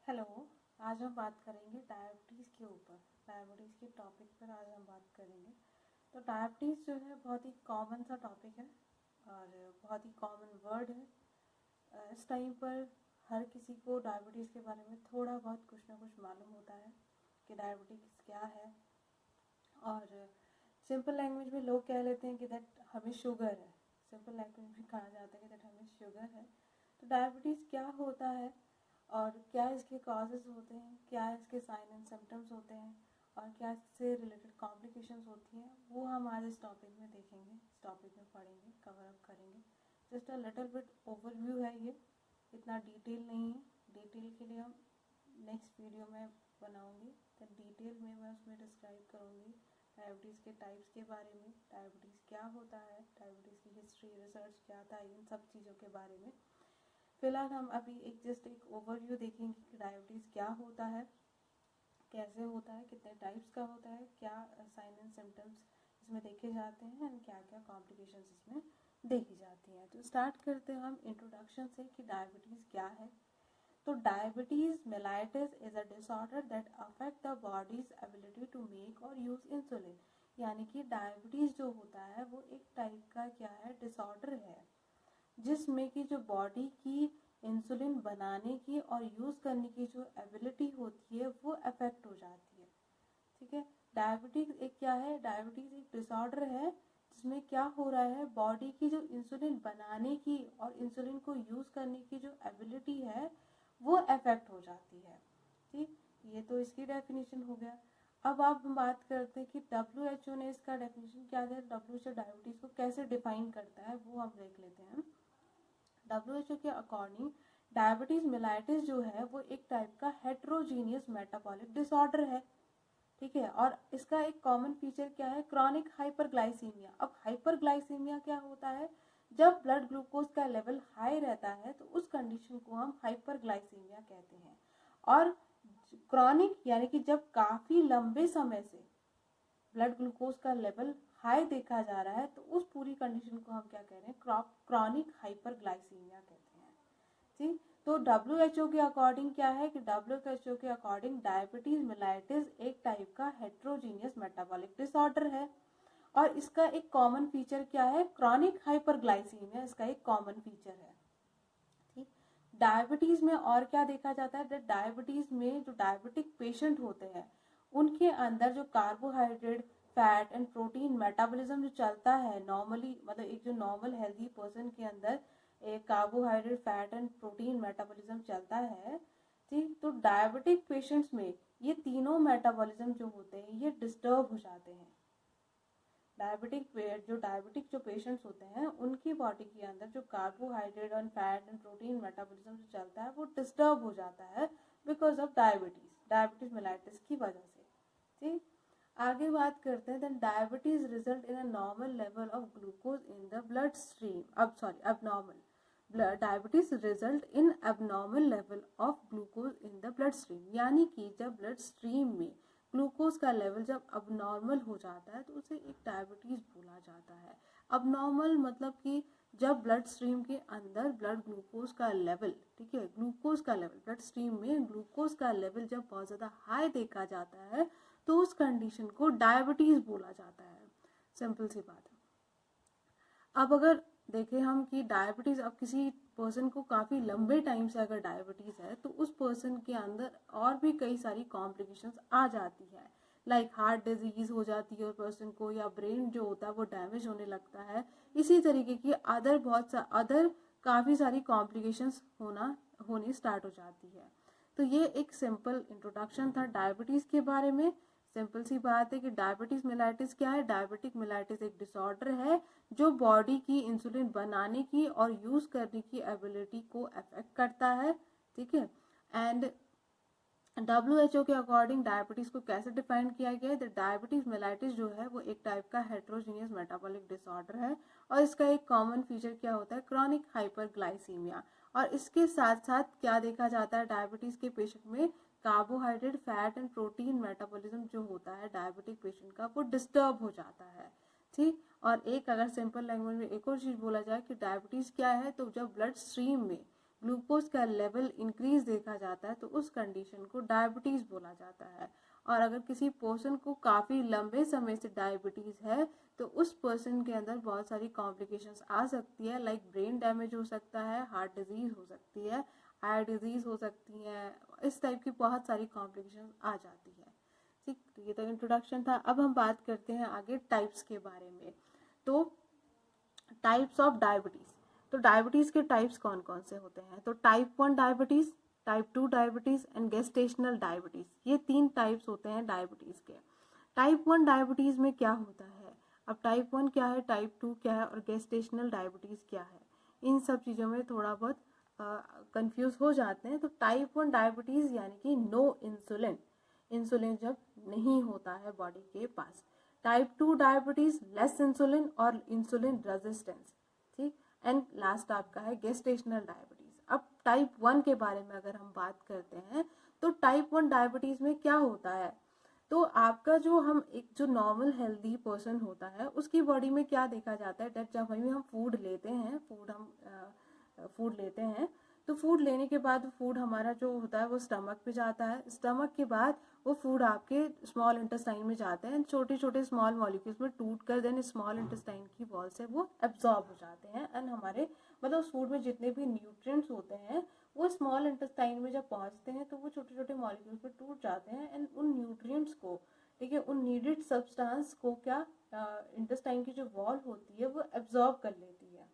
Hello. आज हम बात करेंगे डायबिटीज़ के ऊपर। डायबिटीज़ के टॉपिक पर आज हम बात करेंगे। तो डायबिटीज़ जो है बहुत ही कॉमन सा टॉपिक है और बहुत ही कॉमन वर्ड है। इस टाइम पर हर किसी को डायबिटीज़ के बारे में थोड़ा बहुत कुछ ना कुछ मालूम होता है कि डायबिटीज़ क्या है। और सिंपल लैंग्वेज में लोग कह लेते हैं कि दैट हमें शुगर है। सिंपल लैंग्वेज में कहा जाता है कि दैट हमें शुगर है। तो डायबिटीज़ क्या होता है और क्या इसके कॉजेज़ होते हैं, क्या इसके साइन एंड सिम्टम्स होते हैं और क्या इससे रिलेटेड कॉम्प्लिकेशंस होती हैं, वो हम आज इस टॉपिक में देखेंगे, इस टॉपिक में पढ़ेंगे, कवर अप करेंगे। Just a little bit overview है ये, इतना डिटेल नहीं है। डिटेल के लिए हम नेक्स्ट वीडियो में बनाऊंगी, तो डिटेल में मैं उसमें डिस्क्राइब करूँगी डायबिटीज़ के टाइप्स के बारे में, डायबिटीज़ क्या होता है, डायबिटीज़ की हिस्ट्री, रिसर्च क्या था, इन सब चीज़ों के बारे में। फिलहाल हम अभी एक ओवरव्यू देखेंगे कि डायबिटीज़ क्या होता है, कैसे होता है, कितने टाइप्स का होता है, क्या साइन एंड सिम्टम्स इसमें देखे जाते हैं एंड क्या क्या कॉम्प्लिकेशंस इसमें देखी जाती हैं। तो स्टार्ट करते हैं हम इंट्रोडक्शन से कि डायबिटीज़ क्या है। तो diabetes mellitus is a disorder that affect the body's ability to make और यूज़ इंसुलिन। यानी कि डायबिटीज़ जो होता है वो एक टाइप का क्या है, डिसऑर्डर है, जिसमें कि जो बॉडी की इंसुलिन बनाने की और यूज़ करने की जो एबिलिटी होती है वो अफेक्ट हो जाती है। ठीक है। डायबिटीज एक क्या है, डायबिटीज एक डिसऑर्डर है जिसमें क्या हो रहा है, बॉडी की जो इंसुलिन बनाने की और इंसुलिन को यूज़ करने की जो एबिलिटी है वो अफेक्ट हो जाती है। ठीक, ये तो इसकी डेफिनेशन हो गया। अब आप बात करते हैं कि WHO ने इसका डेफिनेशन क्या दिया, WHO डायबिटीज़ को कैसे डिफाइन करता है वो हम देख लेते हैं। WHO के अकॉर्डिंग डायबिटीज मेलाइटिस जो है वो एक टाइप का हेट्रोजीनियस मेटाबॉलिक डिसऑर्डर है। ठीक है। और इसका एक कॉमन फीचर क्या है, क्रॉनिक हाइपरग्लाइसीमिया। अब हाइपरग्लाइसीमिया क्या होता है, जब ब्लड ग्लूकोज का लेवल हाई रहता है तो उस कंडीशन को हम हाइपरग्लाइसीमिया कहते हैं। और क्रॉनिक यानी कि जब काफी लंबे समय से ब्लड ग्लूकोज का लेवल हाई देखा जा रहा है तो उस पूरी कंडीशन को हम क्या कह रहे हैं, क्रॉनिक हाइपरग्लाइसीमिया कहते हैं। ठीक। तो WHO के अकॉर्डिंग क्या है कि WHO के अकॉर्डिंग डायबिटीज मेलाइटिस एक टाइप का हेट्रोजीनियस मेटाबॉलिक डिसऑर्डर है और इसका एक कॉमन फीचर क्या है, क्रॉनिक हाइपरग्लाइसीमिया इसका एक कॉमन फीचर है। ठीक। डायबिटीज में और क्या देखा जाता है, डायबिटीज में जो डायबिटिक पेशेंट होते हैं उनके अंदर जो carbohydrate, fat and protein metabolism जो चलता है नॉर्मली, मतलब एक जो नॉर्मल हेल्दी पर्सन के अंदर एक carbohydrate, fat and protein metabolism चलता है। ठीक। तो डायबिटिक पेशेंट्स में ये तीनों मेटाबॉलिज्म जो होते हैं ये डिस्टर्ब हो जाते हैं। डायबिटिक जो पेशेंट्स होते हैं उनकी बॉडी के अंदर जो carbohydrate and fat and protein metabolism जो चलता है वो डिस्टर्ब हो जाता है बिकॉज ऑफ डायबिटीज मेलाइटिस की वजह से। ठीक। आगे बात करते हैं, then diabetes result in abnormal level of glucose in the blood stream. Diabetes result in abnormal level of glucose in the blood stream, यानी कि जब ब्लड स्ट्रीम में ग्लूकोज का लेवल जब अबनॉर्मल हो जाता है तो उसे एक डायबिटीज बोला जाता है। अबनॉर्मल मतलब कि जब ब्लड स्ट्रीम के अंदर ब्लड ग्लूकोज का लेवल, ठीक है, ग्लूकोज का लेवल ब्लड स्ट्रीम में ग्लूकोज का लेवल जब बहुत ज़्यादा हाई देखा जाता है तो उस कंडीशन को डायबिटीज बोला जाता है। सिंपल सी बात है। अब अगर देखें हम कि डायबिटीज, अब किसी पर्सन को काफ़ी लंबे टाइम से अगर डायबिटीज़ है तो उस पर्सन के अंदर और भी कई सारी कॉम्प्लिकेशंस आ जाती है, लाइक हार्ट डिजीज हो जाती है पर्सन को, या ब्रेन जो होता है वो डैमेज होने लगता है। इसी तरीके की अदर काफ़ी सारी कॉम्प्लिकेशंस होनी स्टार्ट हो जाती है। तो ये एक सिंपल इंट्रोडक्शन था डायबिटीज़ के बारे में। सिंपल सी बात है कि डायबिटीज मेलाइटिस क्या है, डायबिटिक मेलाइटिस एक डिसऑर्डर है जो बॉडी की इंसुलिन बनाने की और यूज करने की एबिलिटी को अफेक्ट करता है। ठीक है। एंड WHO के अकॉर्डिंग डायबिटीज को कैसे डिफाइन किया गया है, डायबिटीज मेलाइटिस जो है वो एक टाइप का हेट्रोजीनियस मेटाबॉलिक डिसऑर्डर है और इसका एक कॉमन फीचर क्या होता है, क्रॉनिक हाइपरग्लाइसीमिया। और इसके साथ साथ क्या देखा जाता है डायबिटीज के पेशेंट में, carbohydrate, fat and protein metabolism जो होता है डायबिटिक पेशेंट का वो डिस्टर्ब हो जाता है। ठीक। और एक अगर सिंपल लैंग्वेज में एक और चीज बोला जाए कि डायबिटीज क्या है, तो जब ब्लड स्ट्रीम में ग्लूकोज का लेवल इंक्रीज देखा जाता है तो उस कंडीशन को डायबिटीज़ बोला जाता है। और अगर किसी पर्सन को काफ़ी लंबे समय से डायबिटीज़ है तो उस पर्सन के अंदर बहुत सारी कॉम्प्लिकेशंस आ सकती है, लाइक ब्रेन डैमेज हो सकता है, हार्ट डिजीज़ हो सकती है, आई डिजीज़ हो सकती है, इस टाइप की बहुत सारी कॉम्प्लिकेशंस आ जाती है। ठीक, तो ये तो इंट्रोडक्शन था। अब हम बात करते हैं आगे टाइप्स के बारे में। तो टाइप्स ऑफ डायबिटीज़, तो डायबिटीज़ के टाइप्स कौन कौन से होते हैं? तो type 1 diabetes, type 2 diabetes and gestational diabetes, ये 3 टाइप्स होते हैं डायबिटीज़ के। टाइप 1 डायबिटीज़ में क्या होता है? अब टाइप 1 क्या है, टाइप 2 क्या है और गेस्टेशनल डायबिटीज़ क्या है, इन सब चीज़ों में थोड़ा बहुत कंफ्यूज हो जाते हैं। तो टाइप 1 डायबिटीज़ यानी कि नो इंसुलिन, इंसुलिन जब नहीं होता है बॉडी के पास। टाइप 2 डायबिटीज़ लेस इंसुलिन और इंसुलिन रेजिस्टेंस, ठीक। एंड लास्ट आपका है गेस्टेशनल डायबिटीज़। अब टाइप 1 के बारे में अगर हम बात करते हैं तो टाइप 1 डायबिटीज़ में क्या होता है? तो आपका जो एक जो नॉर्मल हेल्दी पर्सन होता है उसकी बॉडी में क्या देखा जाता है, डेट जब हम फूड लेते हैं, फूड लेते हैं तो फूड लेने के बाद फूड हमारा जो होता है वो स्टमक पे जाता है। स्टमक के बाद वो फूड आपके स्मॉल इंटेस्टाइन में जाते हैं, छोटे छोटे स्मॉल मॉलिक्यूल्स में टूट कर देन स्मॉल इंटेस्टाइन की वॉल से वो एब्जॉर्ब हो जाते हैं एंड हमारे मतलब उस फूड में जितने भी न्यूट्रिएंट्स होते हैं वो स्मॉल इंटेस्टाइन में जब पहुंचते हैं तो वो छोटे छोटे मॉलिक्यूल्स में टूट जाते हैं एंड उन न्यूट्रिएंट्स को, ठीक है, उन नीडेड सब्सटेंस को क्या इंटेस्टाइन की जो वॉल होती है वो एब्जॉर्ब कर लेती है।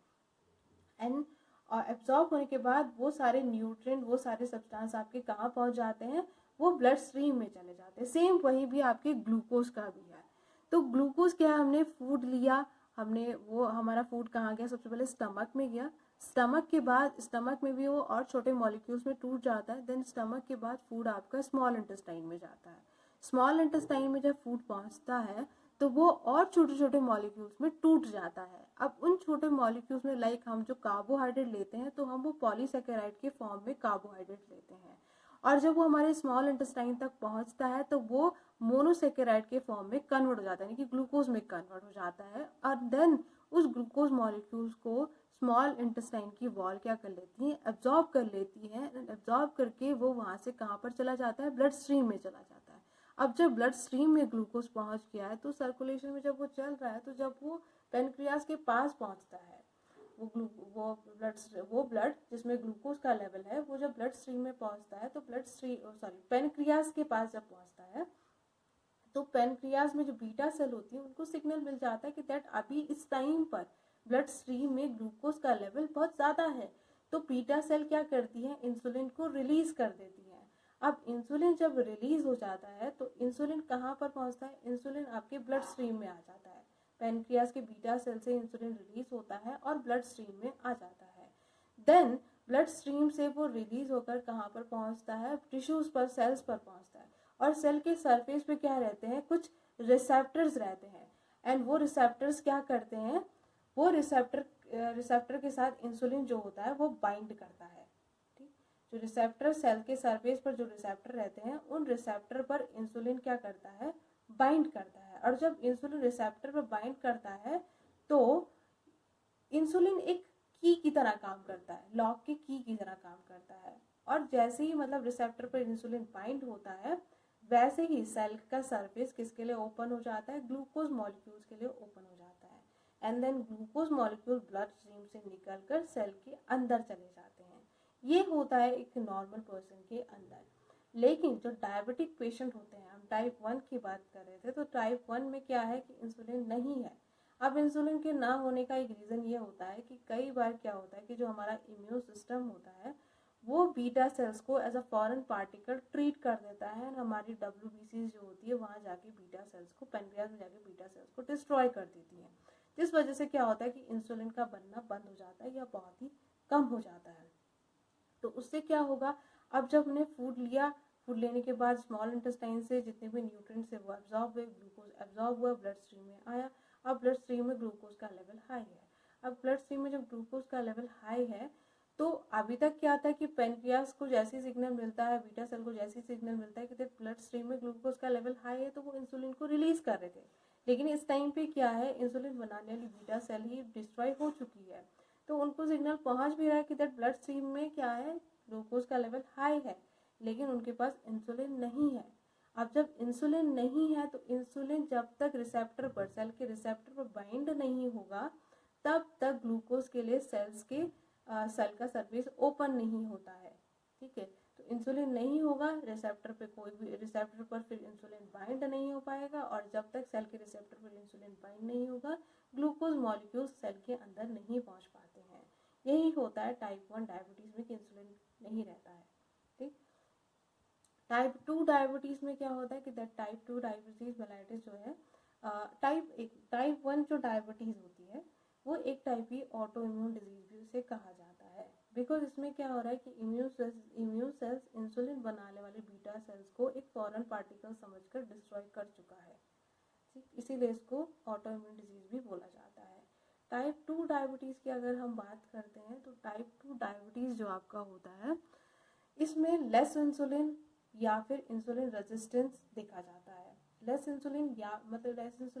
एंड एब्जॉर्ब होने के बाद वो सारे न्यूट्रिएंट, वो सारे सब्सटेंस आपके कहाँ पहुँच जाते हैं, वो ब्लड स्ट्रीम में चले जाते हैं। सेम वही भी आपके ग्लूकोज का भी है। तो ग्लूकोज क्या है, हमने फूड लिया, हमने वो हमारा फूड कहाँ गया, सबसे पहले स्टमक में गया, स्टमक के बाद स्टमक में भी वो और छोटे मॉलिक्यूल्स में टूट जाता है, देन स्टमक के बाद फूड आपका स्मॉल इंटेस्टाइन में जाता है। स्मॉल इंटेस्टाइन में जब फूड पहुंचता है तो वो और छोटे छोटे मॉलिक्यूल्स में टूट जाता है। अब उन छोटे मॉलिक्यूल्स में लाइक हम जो कार्बोहाइड्रेट लेते हैं तो हम वो पॉलीसेकेराइड के फॉर्म में कार्बोहाइड्रेट लेते हैं और जब वो हमारे स्मॉल इंटेस्टाइन तक पहुंचता है तो वो मोनोसेकेराइड के फॉर्म में कन्वर्ट हो जाता है, यानी कि ग्लूकोज में कन्वर्ट हो जाता है। और देन उस ग्लूकोज मॉलिक्यूल्स को स्मॉल इंटेस्टाइन की वॉल क्या कर लेती है, एब्जॉर्ब कर लेती है एंड एब्जॉर्ब करके वो वहाँ से कहाँ पर चला जाता है, ब्लड स्ट्रीम में चला जाता है। अब जब ब्लड स्ट्रीम में ग्लूकोज पहुंच गया है तो सर्कुलेशन में जब वो चल रहा है तो जब वो पेनक्रियास के पास पहुंचता है वो ब्लड जिसमें ग्लूकोज का लेवल है वो जब ब्लड स्ट्रीम में पहुंचता है तो पेनक्रियास के पास जब पहुंचता है तो पेनक्रियास में जो बीटा सेल होती है उनको सिग्नल मिल जाता है कि दैट अभी इस टाइम पर ब्लड स्ट्रीम में ग्लूकोज का लेवल बहुत ज़्यादा है। तो बीटा सेल क्या करती है, इंसुलिन को रिलीज कर देती है। अब इंसुलिन जब रिलीज हो जाता है तो इंसुलिन कहाँ पर पहुँचता है, इंसुलिन आपके ब्लड स्ट्रीम में आ जाता है। पेनक्रियास के बीटा सेल से इंसुलिन रिलीज होता है और ब्लड स्ट्रीम में आ जाता है। देन ब्लड स्ट्रीम से वो रिलीज होकर कहाँ पर पहुँचता है, टिश्यूज पर, सेल्स पर पहुँचता है। और सेल के सरफेस पे क्या रहते हैं, कुछ रिसेप्टर्स रहते हैं एंड वो रिसेप्टर्स क्या करते हैं, वो रिसेप्टर के साथ इंसुलिन जो होता है वो बाइंड करता है। ठीक, जो रिसेप्टर सेल के सरफेस पर जो रिसेप्टर रहते हैं उन रिसेप्टर पर इंसुलिन क्या करता है, बाइंड करता है। और जब इंसुलिन रिसेप्टर पर बाइंड करता है तो इंसुलिन एक की तरह काम करता है, लॉक के की तरह काम करता है। और जैसे ही मतलब रिसेप्टर पर इंसुलिन बाइंड होता है वैसे ही सेल का सरफेस किसके लिए ओपन हो जाता है, ग्लूकोज मॉलिक्यूल्स के लिए ओपन हो जाता है and then glucose molecule blood stream से निकलकर सेल के अंदर चले जाते हैं। ये होता है एक नॉर्मल पर्सन के अंदर। लेकिन जो डायबिटिक पेशेंट होते हैं, हम टाइप 1 की बात कर रहे थे, तो टाइप 1 में क्या है कि इंसुलिन नहीं है। अब इंसुलिन के ना होने का एक रीज़न ये होता है कि कई बार क्या होता है कि जो हमारा इम्यून सिस्टम होता है वो बीटा सेल्स को as a foreign particle treat कर देता है। हमारी WBC जो होती है वहाँ जाके बीटा सेल्स को, पेनक्रियास में जाके बीटा सेल्स को डिस्ट्रॉय कर देती है, जिस वजह से क्या होता है कि इंसुलिन का बनना बंद हो जाता है या बहुत ही कम हो जाता है। तो उससे क्या होगा, अब जब हमने फूड लिया, फूड लेने के बाद स्मॉल इंटेस्टाइन से जितने भी न्यूट्रिएंट्स है वो एब्जॉर्ब हुए, ग्लूकोज एब्जॉर्ब हुआ, ब्लड स्ट्रीम में आया। अब ब्लड स्ट्रीम में ग्लूकोज का लेवल हाई है। अब ब्लड स्ट्रीम में जब ग्लूकोज का लेवल हाई है तो अभी तक क्या था कि पेनक्रियास को जैसे सिग्नल मिलता है, बीटा सेल को जैसे सिग्नल मिलता है कि ब्लड स्ट्रीम में ग्लूकोज का लेवल हाई है तो वो इंसुलिन को रिलीज कर रहे थे। लेकिन इस टाइम पे क्या है, इंसुलिन बनाने वाली बीटा सेल ही डिस्ट्रॉय हो चुकी है। तो उनको सिग्नल पहुंच भी रहा है कि दैट ब्लड स्ट्रीम में क्या है, ग्लूकोज का लेवल हाई है, लेकिन उनके पास इंसुलिन नहीं है। अब जब इंसुलिन नहीं है तो इंसुलिन जब तक रिसेप्टर पर, सेल के रिसेप्टर पर बाइंड नहीं होगा तब तक ग्लूकोज के लिए सेल का सरफेस ओपन नहीं होता है। ठीक है, तो इंसुलिन नहीं होगा रिसेप्टर पे, कोई भी रिसेप्टर पर फिर इंसुलिन बाइंड नहीं हो पाएगा, और जब तक सेल के रिसेप्टर पर इंसुलिन बाइंड नहीं होगा ग्लूकोज मॉलिक्यूल सेल के अंदर नहीं पहुंच पाते हैं। यही होता है टाइप 1 डायबिटीज में कि इंसुलिन नहीं रहता है। ठीक, टाइप 2 डायबिटीज में क्या होता है कि टाइप 2 डायबिटीज मेलाइटिस जो है, टाइप 1 जो डायबिटीज होती है वो एक टाइप की ऑटो इम्यून डिजीज भी उसे कहा जाता है, बिकॉज इसमें क्या हो रहा है कि इम्यून सेल्स इंसुलिन बनाने वाले बीटा सेल्स को एक फॉरेन पार्टिकल समझकर डिस्ट्रॉय कर चुका है। ठीक, इसीलिए इसको ऑटो इम्यून डिजीज भी बोला जाता है। टाइप 2 डायबिटीज की अगर हम बात करते हैं तो टाइप 2 डायबिटीज जो आपका होता है इसमें लेस इंसुलिन या फिर इंसुलिन रेजिस्टेंस देखा जाता है। लेस इंसुलिन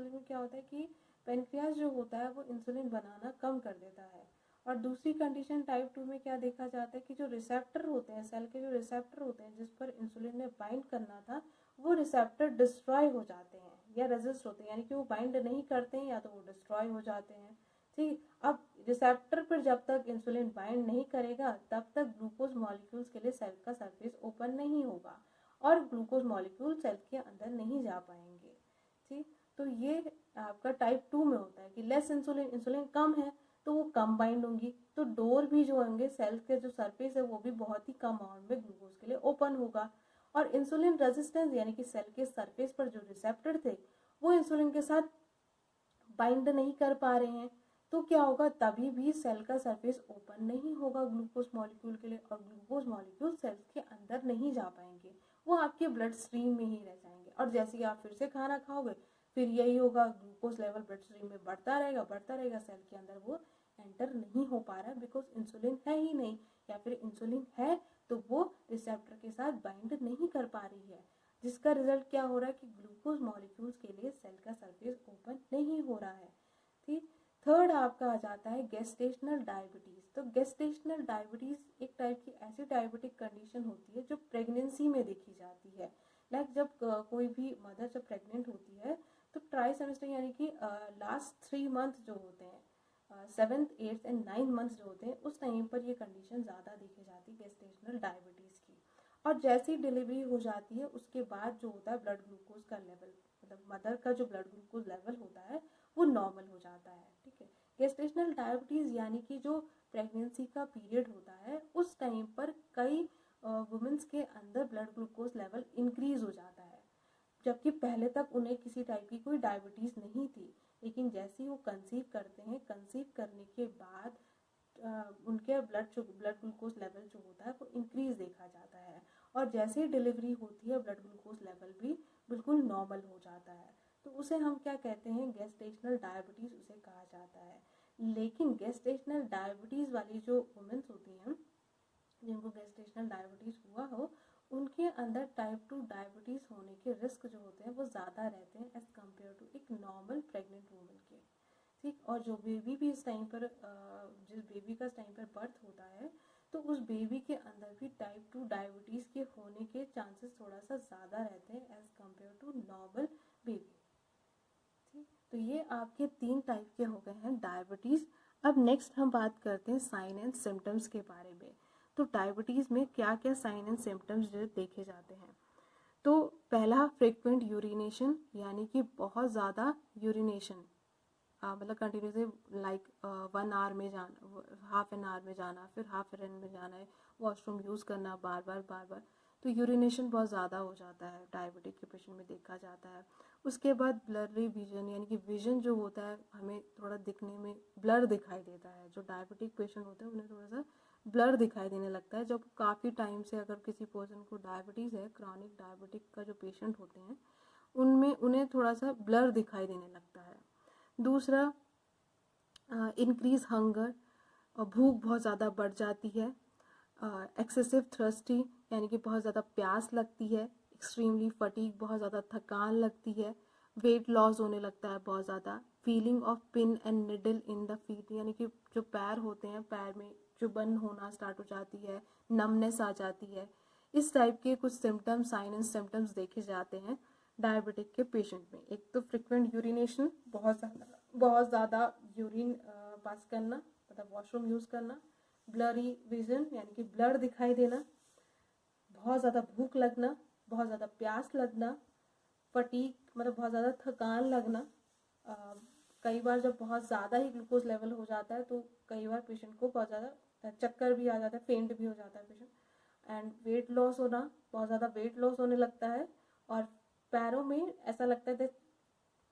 में क्या होता है कि पेनक्रियास जो होता है वो इंसुलिन बनाना कम कर देता है। और दूसरी कंडीशन टाइप 2 में क्या देखा जाता है कि जो रिसेप्टर होते हैं, सेल के जो रिसेप्टर होते हैं जिस पर इंसुलिन ने बाइंड करना था, वो रिसेप्टर डिस्ट्रॉय हो जाते हैं या रेजिस्ट होते हैं, यानी कि वो बाइंड नहीं करते हैं या तो वो डिस्ट्रॉय हो जाते हैं। ठीक, अब रिसेप्टर पर जब तक इंसुलिन बाइंड नहीं करेगा तब तक ग्लूकोज मॉलिक्यूल्स के लिए सेल का सरफेस ओपन नहीं होगा और ग्लूकोज मॉलिक्यूल सेल के अंदर नहीं जा पाएंगे। ठीक, तो ये आपका टाइप 2 में होता है कि लेस इंसुलिन कम है तो वो कम बाइंड होंगी, तो डोर भी जो होंगे सेल के जो सरफेस है वो भी बहुत ही कम अमाउंट में ग्लूकोज के लिए ओपन होगा। और इंसुलिन रेजिस्टेंस यानी कि सेल के सरफेस पर जो रिसेप्टर थे वो इंसुलिन के साथ बाइंड नहीं कर पा रहे हैं, तो क्या होगा, तभी भी सेल का सरफेस ओपन नहीं होगा ग्लूकोज मॉलिक्यूल के लिए और ग्लूकोज मॉलिक्यूल सेल के अंदर नहीं जा पाएंगे, वो आपके ब्लड स्ट्रीम में ही रह जाएंगे। और जैसे ही आप फिर से खाना खाओगे फिर यही होगा, ग्लूकोज लेवल ब्लड स्ट्रीम में बढ़ता रहेगा, सेल के अंदर वो एंटर नहीं हो पा रहा है बिकॉज इंसुलिन है ही नहीं, या फिर इंसुलिन है तो वो रिसेप्टर के साथ बाइंड नहीं कर पा रही है, जिसका रिजल्ट क्या हो रहा है कि ग्लूकोज मॉलिक्यूल्स के लिए सेल का सरफेस ओपन नहीं हो रहा है। ठीक, थर्ड आपका आ जाता है गेस्टेशनल डायबिटीज। तो गेस्टेशनल डायबिटीज एक टाइप की ऐसी डायबिटिक कंडीशन होती है जो प्रेगनेंसी में देखी जाती है। लाइक जब कोई भी मदर जब प्रेग्नेंट होती है तो ट्राई सेमेस्टर यानी कि लास्ट 3 मंथ जो होते हैं, 7th 8th and 9th months जो होते हैं, उस टाइम पर ये कंडीशन ज़्यादा देखी जाती है गेस्टेशनल डायबिटीज़ की। और जैसी डिलीवरी हो जाती है उसके बाद जो होता है ब्लड ग्लूकोज का लेवल, मतलब मदर का जो ब्लड ग्लूकोज लेवल होता है वो नॉर्मल हो जाता है। ठीक है, गेस्टेशनल डायबिटीज़ यानी कि जो प्रेगनेंसी का पीरियड होता है उस टाइम पर कई वुमेन्स के अंदर ब्लड ग्लूकोज लेवल इंक्रीज हो जाता है, जबकि पहले तक उन्हें किसी टाइप की कोई डायबिटीज़ नहीं थी, लेकिन जैसे ही वो कंसीव करते हैं, कंसीव करने के बाद उनके ब्लड ग्लूकोज लेवल जो होता है वो इंक्रीज देखा जाता है, और जैसे ही डिलीवरी होती है ब्लड ग्लूकोज लेवल भी बिल्कुल नॉर्मल हो जाता है, तो उसे हम क्या कहते हैं, गेस्टेशनल डायबिटीज़ उसे कहा जाता है। लेकिन गेस्टेशनल डायबिटीज़ वाली जो वुमेन्स होती हैं जिनको गेस्टेशनल डायबिटीज़ हुआ हो, उनके अंदर टाइप 2 डायबिटीज़ होने के रिस्क जो होते हैं वो ज़्यादा रहते हैं एज़ कम्पेयर टू एक नॉर्मल प्रेग्नेंट वूमन के। ठीक, और जो बेबी भी इस टाइम पर जिस बेबी का इस टाइम पर बर्थ होता है तो उस बेबी के अंदर भी टाइप 2 डायबिटीज़ के होने के चांसेस थोड़ा सा ज़्यादा रहते हैं as compare to normal baby. ठीक, तो ये आपके 3 टाइप के हो गए हैं डायबिटीज़। अब नेक्स्ट हम बात करते हैं साइन एंड सिम्टम्स के बारे में। तो डायबिटीज़ में क्या क्या साइन एंड सिम्टम्स जो देखे जाते हैं, तो पहला फ्रीक्वेंट यूरिनेशन, यानी कि बहुत ज़्यादा यूरिनेशन, मतलब कंटिन्यूसली लाइक 1 आवर में जाना, हाफ एन आवर में जाना, फिर हाफ एन में जाना है, वॉशरूम यूज़ करना बार बार, तो यूरिनेशन बहुत ज़्यादा हो जाता है, डायबिटिक के पेशेंट में देखा जाता है। उसके बाद ब्लरी विजन, यानी कि विजन जो होता है हमें थोड़ा दिखने में ब्लर दिखाई देता है, जो डायबिटिक पेशेंट होते हैं उन्हें थोड़ा सा ब्लर दिखाई देने लगता है, जब काफ़ी टाइम से अगर किसी पर्सन को डायबिटीज़ है, क्रॉनिक डायबिटिक का जो पेशेंट होते हैं उनमें उन्हें थोड़ा सा ब्लर दिखाई देने लगता है। दूसरा इंक्रीज हंगर, और भूख बहुत ज़्यादा बढ़ जाती है। एक्सेसिव थर्स्टी, यानी कि बहुत ज़्यादा प्यास लगती है। एक्सट्रीमली फटीग, बहुत ज़्यादा थकान लगती है। वेट लॉस होने लगता है बहुत ज़्यादा। Feeling of pin and needle in the feet, यानी कि जो पैर होते हैं पैर में चुभन होना स्टार्ट हो जाती है, नमनेस आ जाती है। इस टाइप के कुछ सिम्टम्स, साइन एंड सिम्टम्स देखे जाते हैं डायबिटिक के पेशेंट में। एक तो फ्रिक्वेंट यूरिनेशन, बहुत ज़्यादा यूरिन पास करना, मतलब वॉशरूम यूज़ करना, ब्लरी विजन यानी कि ब्लर दिखाई देना, बहुत ज़्यादा भूख लगना, बहुत ज़्यादा प्यास लगना, फटीग मतलब बहुत ज़्यादा थकान लगना। कई बार जब बहुत ज़्यादा ही ग्लूकोज लेवल हो जाता है तो कई बार पेशेंट को बहुत ज़्यादा चक्कर भी आ जाता है, फेंट भी हो जाता है पेशेंट। एंड वेट लॉस होना, बहुत ज़्यादा वेट लॉस होने लगता है और पैरों में ऐसा लगता है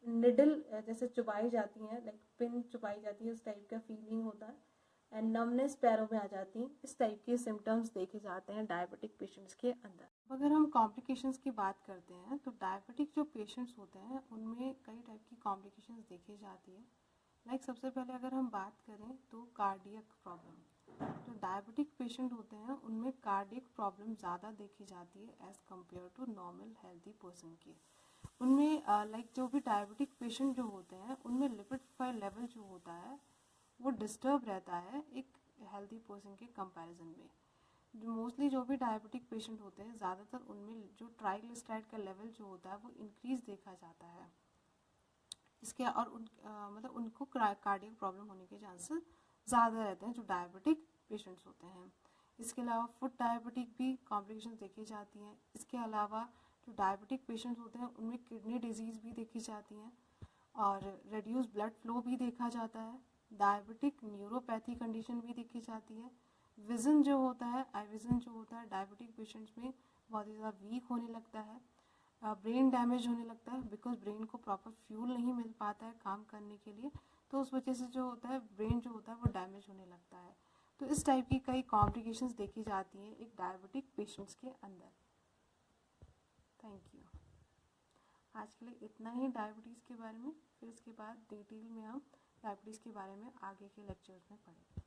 निडल जैसे चुबाई जाती हैं, लाइक पिन चुबाई जाती है, उस टाइप का फीलिंग होता है। एंड नमनेस पैरों में आ जाती है। इस टाइप के सिम्टम्स देखे जाते हैं डायबिटिक पेशेंट्स के अंदर। अगर हम कॉम्प्लिकेशंस की बात करते हैं तो डायबिटिक जो पेशेंट्स होते हैं उनमें कई टाइप की कॉम्प्लिकेशंस देखी जाती है। लाइक सबसे पहले अगर हम बात करें तो कार्डियक प्रॉब्लम, जो डायबिटिक पेशेंट होते हैं उनमें कार्डियक प्रॉब्लम ज़्यादा देखी जाती है as compare to normal healthy person के। उनमें लाइक जो भी डायबिटिक पेशेंट जो होते हैं उनमें लिपिड प्रोफाइल लेवल जो होता है वो डिस्टर्ब रहता है एक हेल्दी पर्सन के कंपैरिजन में। जो मोस्टली जो भी डायबिटिक पेशेंट होते हैं ज़्यादातर उनमें जो ट्राइग्लिसराइड का लेवल जो होता है वो इंक्रीज देखा जाता है। इसके और मतलब उनको कार्डियक प्रॉब्लम होने के चांसेस ज़्यादा रहते हैं जो डायबिटिक पेशेंट्स होते हैं। इसके अलावा फूड डायबिटिक भी कॉम्प्लिकेशंस देखी जाती हैं। इसके अलावा जो डायबिटिक पेशेंट्स होते हैं उनमें किडनी डिजीज़ भी देखी जाती हैं और रिड्यूस ब्लड फ्लो भी देखा जाता है। डायबिटिक न्यूरोपैथी कंडीशन भी देखी जाती है। विज़न जो होता है, आई विज़न जो होता है डायबिटिक पेशेंट्स में बहुत ही ज़्यादा वीक होने लगता है। ब्रेन डैमेज होने लगता है बिकॉज ब्रेन को प्रॉपर फ्यूल नहीं मिल पाता है काम करने के लिए, तो उस वजह से जो होता है ब्रेन जो होता है वो डैमेज होने लगता है। तो इस टाइप की कई कॉम्प्लिकेशंस देखी जाती हैं एक डायबिटिक पेशेंट्स के अंदर। Thank you. आज के लिए इतना ही डायबिटीज़ के बारे में, फिर इसके बाद डिटेल में हम डायबिटीज़ के बारे में आगे के लेक्चर्स में पढ़ेंगे।